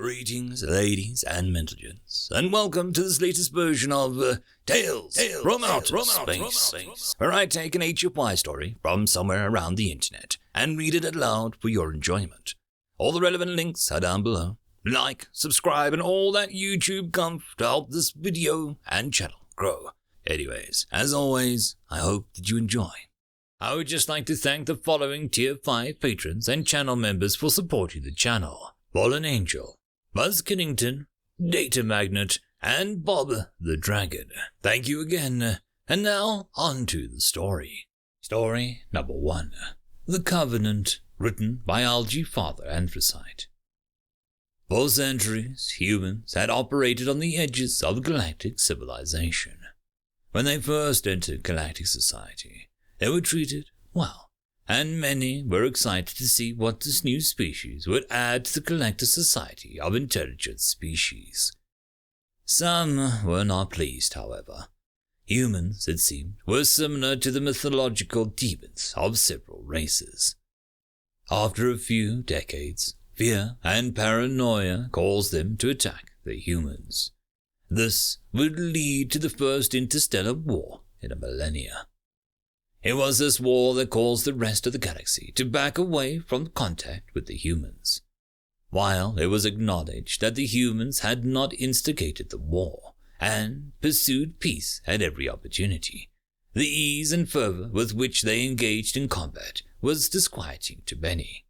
Greetings, ladies and gentlemen, and welcome to this latest version of Tales from Outer Space, where I take an HFY story from somewhere around the internet and read it aloud for your enjoyment. All the relevant links are down below. Like, subscribe, and all that YouTube comf to help this video and channel grow. Anyways, as always, I hope that you enjoy. I would just like to thank the following Tier 5 patrons and channel members for supporting the channel: FallenAngel, BuzzKillington, Datamagnet, and Bob the Dragon. Thank you again. And now, on to the story. Story number 1. The Covenant, written by Lbry Father Anthracite. For centuries, humans had operated on the edges of galactic civilization. When they first entered galactic society, they were treated well, and many were excited to see what this new species would add to the collective society of intelligent species. Some were not pleased, however. Humans, it seemed, were similar to the mythological demons of several races. After a few decades, fear and paranoia caused them to attack the humans. This would lead to the first interstellar war in a millennia. It was this war that caused the rest of the galaxy to back away from contact with the humans. While it was acknowledged that the humans had not instigated the war and pursued peace at every opportunity, the ease and fervor with which they engaged in combat was disquieting to many.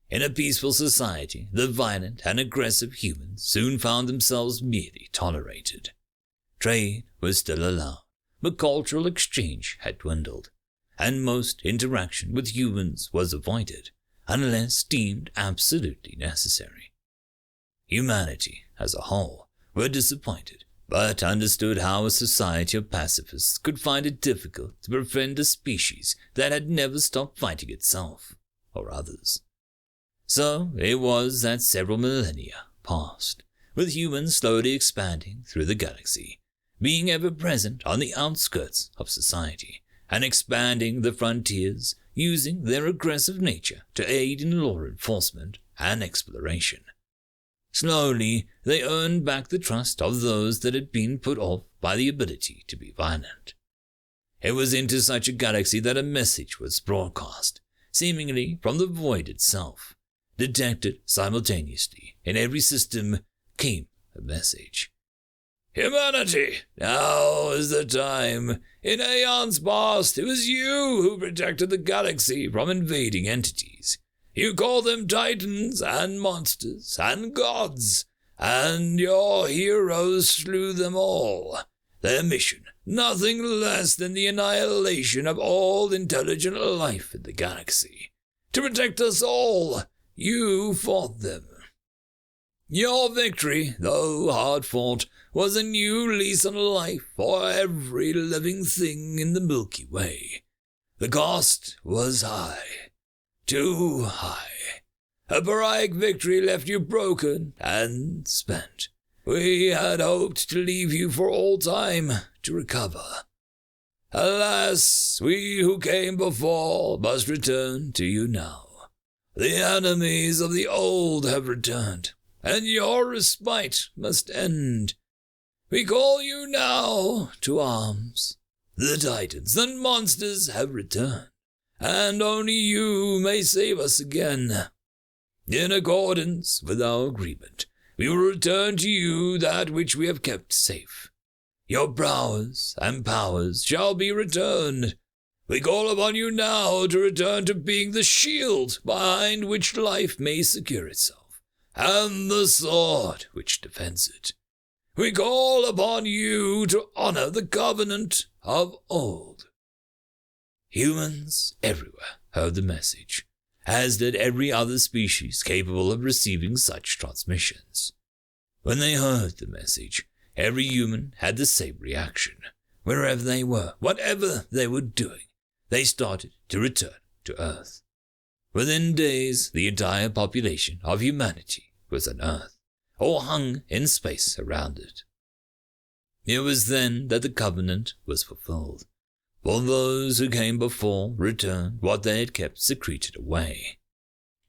In a peaceful society, the violent and aggressive humans soon found themselves merely tolerated. Trade was still allowed, but cultural exchange had dwindled, and most interaction with humans was avoided unless deemed absolutely necessary. Humanity, as a whole, were disappointed, but understood how a society of pacifists could find it difficult to befriend a species that had never stopped fighting itself or others. So it was that several millennia passed, with humans slowly expanding through the galaxy, being ever present on the outskirts of society, and expanding the frontiers, using their aggressive nature to aid in law enforcement and exploration. Slowly, they earned back the trust of those that had been put off by the ability to be violent. It was into such a galaxy that a message was broadcast, seemingly from the void itself. Detected simultaneously in every system came a message. Humanity, now is the time. In aeons past, it was you who protected the galaxy from invading entities. You called them titans and monsters and gods, and your heroes slew them all. Their mission, nothing less than the annihilation of all intelligent life in the galaxy. To protect us all, you fought them. Your victory, though hard-fought, was a new lease on life for every living thing in the Milky Way. The cost was high, too high. A heroic victory left you broken and spent. We had hoped to leave you for all time to recover. Alas, we who came before must return to you now. The enemies of the old have returned, and your respite must end. We call you now to arms. The titans and monsters have returned, and only you may save us again. In accordance with our agreement, we will return to you that which we have kept safe. Your prowess and powers shall be returned. We call upon you now to return to being the shield behind which life may secure itself, and the sword which defends it. We call upon you to honor the covenant of old. Humans everywhere heard the message, as did every other species capable of receiving such transmissions. When they heard the message, every human had the same reaction. Wherever they were, whatever they were doing, they started to return to Earth. Within days, the entire population of humanity was on Earth, or hung in space around it. It was then that the covenant was fulfilled, for those who came before returned what they had kept secreted away.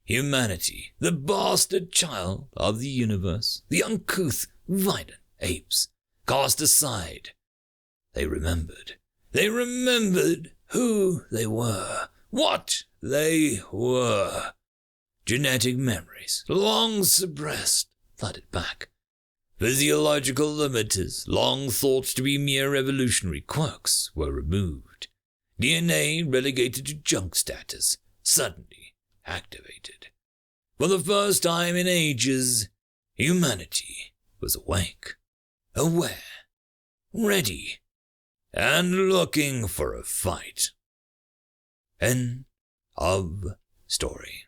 Humanity, the bastard child of the universe, the uncouth, violent apes, cast aside. They remembered. They remembered who they were, what they were. Genetic memories, long suppressed, flooded back. Physiological limiters, long thought to be mere evolutionary quirks, were removed. DNA relegated to junk status, suddenly activated. For the first time in ages, humanity was awake, aware, ready, and looking for a fight. End of story.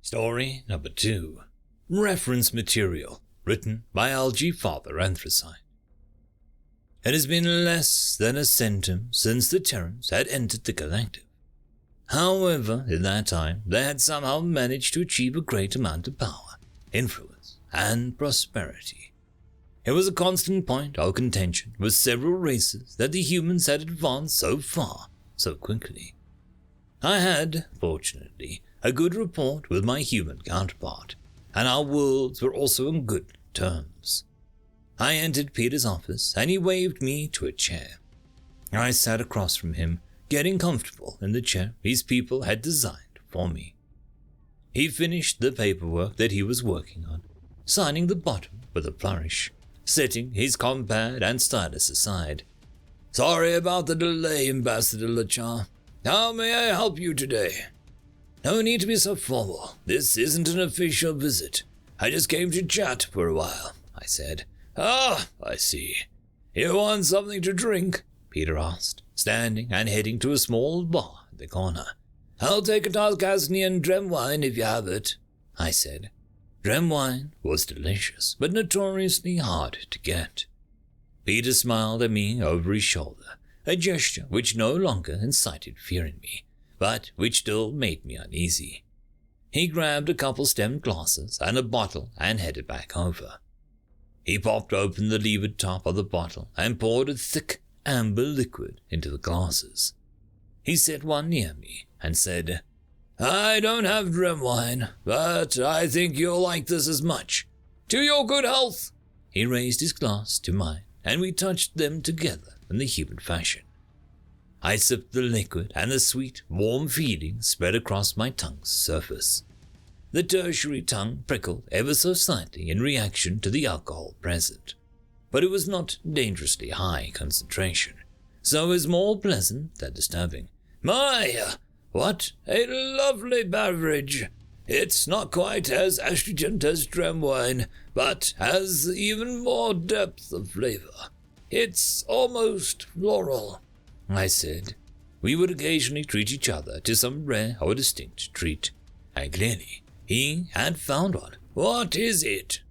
Story number 2. Reference material written by Algae Father Anthracite. It has been less than a centum since the Terrans had entered the collective. However, in that time, they had somehow managed to achieve a great amount of power, influence, and prosperity. It was a constant point of contention with several races that the humans had advanced so far, so quickly. I had, fortunately, a good rapport with my human counterpart, and our worlds were also on good terms. I entered Peter's office, and he waved me to a chair. I sat across from him, getting comfortable in the chair his people had designed for me. He finished the paperwork that he was working on, signing the bottom with a flourish, setting his compad and stylus aside. "Sorry about the delay, Ambassador Lachar. How may I help you today?" "No need to be so formal. This isn't an official visit. I just came to chat for a while," I said. "Ah, I see. You want something to drink?" Peter asked, standing and heading to a small bar in the corner. "I'll take a Tarkasnian Drem wine if you have it," I said. Drem wine was delicious, but notoriously hard to get. Peter smiled at me over his shoulder, a gesture which no longer incited fear in me, but which still made me uneasy. He grabbed a couple stemmed glasses and a bottle and headed back over. He popped open the levered top of the bottle and poured a thick amber liquid into the glasses. He set one near me and said, "I don't have Drem wine, but I think you'll like this as much. To your good health." He raised his glass to mine, and we touched them together in the human fashion. I sipped the liquid, and the sweet, warm feeling spread across my tongue's surface. The tertiary tongue prickled ever so slightly in reaction to the alcohol present, but it was not dangerously high concentration, so it was more pleasant than disturbing. "My, what a lovely beverage! It's not quite as astringent as Drem wine, but has even more depth of flavor. It's almost floral," I said. We would occasionally treat each other to some rare or distinct treat, and clearly he had found one. "What is it?"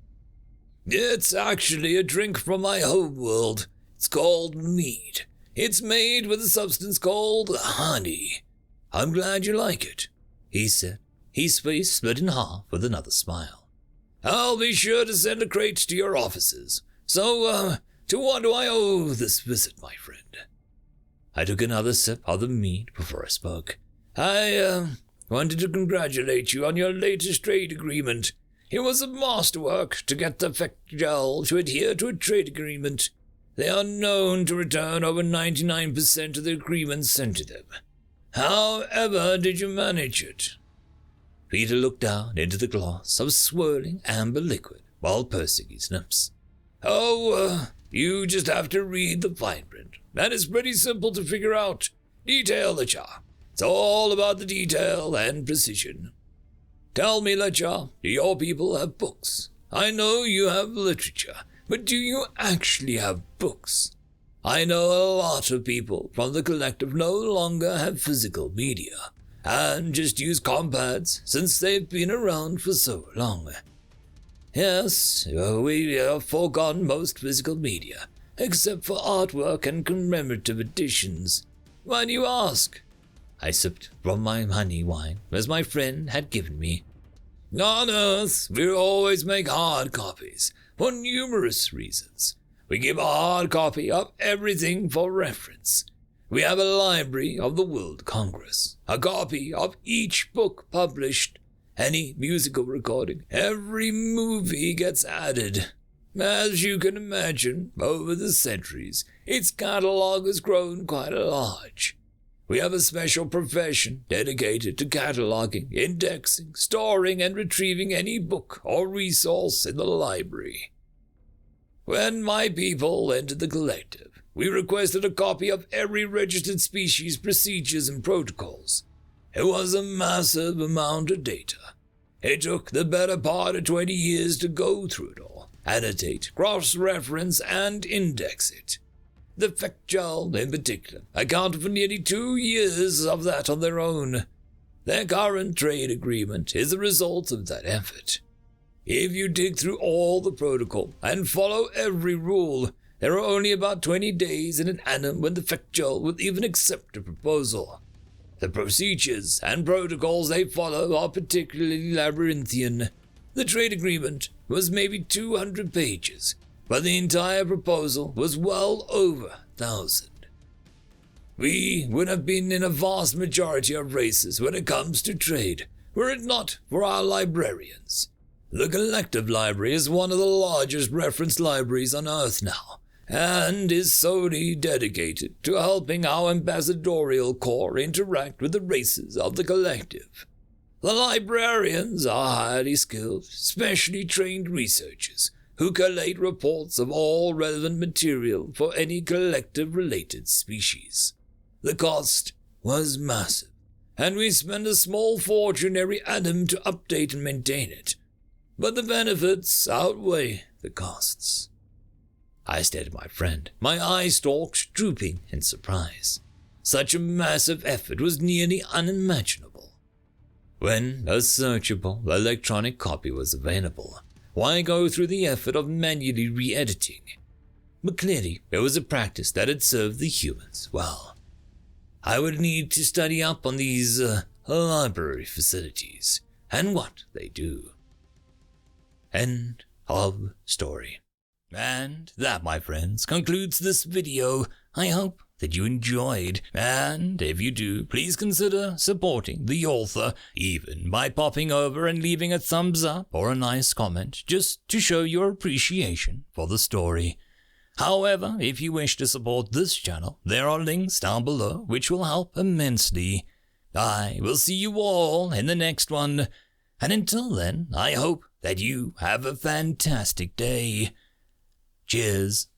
"It's actually a drink from my home world. It's called mead. It's made with a substance called honey. I'm glad you like it," he said, his face split in half with another smile. "I'll be sure to send a crate to your offices. So, to what do I owe this visit, my friend?" I took another sip of the mead before I spoke. I wanted to congratulate you on your latest trade agreement. It was a masterwork to get the Fekjal to adhere to a trade agreement. They are known to return over 99% of the agreements sent to them. However did you manage it?" Peter looked down into the glass of swirling amber liquid while pursing his lips. "Oh, you just have to read the fine print. That is pretty simple to figure out. Detail, Lachar. It's all about the detail and precision. Tell me, Lachar, do your people have books? I know you have literature, but do you actually have books? I know a lot of people from the collective no longer have physical media, and just use compads since they've been around for so long. Yes, we have forgone most physical media, except for artwork and commemorative editions. Why do you ask?" I sipped from my honey wine, as my friend had given me. "On Earth, we always make hard copies, for numerous reasons. We keep a hard copy of everything for reference. We have a library of the World Congress, a copy of each book published, any musical recording, every movie gets added. As you can imagine, over the centuries, its catalog has grown quite large. We have a special profession dedicated to cataloging, indexing, storing, and retrieving any book or resource in the library. When my people entered the collective, we requested a copy of every registered species' procedures and protocols. It was a massive amount of data. It took the better part of 20 years to go through it all, annotate, cross-reference, and index it. The FallenAngel, in particular, accounted for nearly 2 years of that on their own. Their current trade agreement is the result of that effort. If you dig through all the protocol and follow every rule, there are only about 20 days in an annum when the FallenAngel will even accept a proposal. The procedures and protocols they follow are particularly labyrinthian. The trade agreement was maybe 200 pages, but the entire proposal was well over 1,000. We would have been in a vast majority of races when it comes to trade, were it not for our librarians. The collective library is one of the largest reference libraries on Earth now, and is solely dedicated to helping our ambassadorial corps interact with the races of the collective. The librarians are highly skilled, specially trained researchers who collate reports of all relevant material for any collective-related species. The cost was massive, and we spent a small fortune every annum to update and maintain it. But the benefits outweigh the costs. I stared at my friend, my eye stalks drooping in surprise. Such a massive effort was nearly unimaginable. When a searchable electronic copy was available, why go through the effort of manually re-editing? But clearly, it was a practice that had served the humans well. I would need to study up on these library facilities and what they do. End of story. And that, my friends, concludes this video. I hope that you enjoyed, and if you do, please consider supporting the author, even by popping over and leaving a thumbs up or a nice comment, just to show your appreciation for the story. However, if you wish to support this channel, there are links down below which will help immensely. I will see you all in the next one, and until then, I hope that you have a fantastic day. Cheers.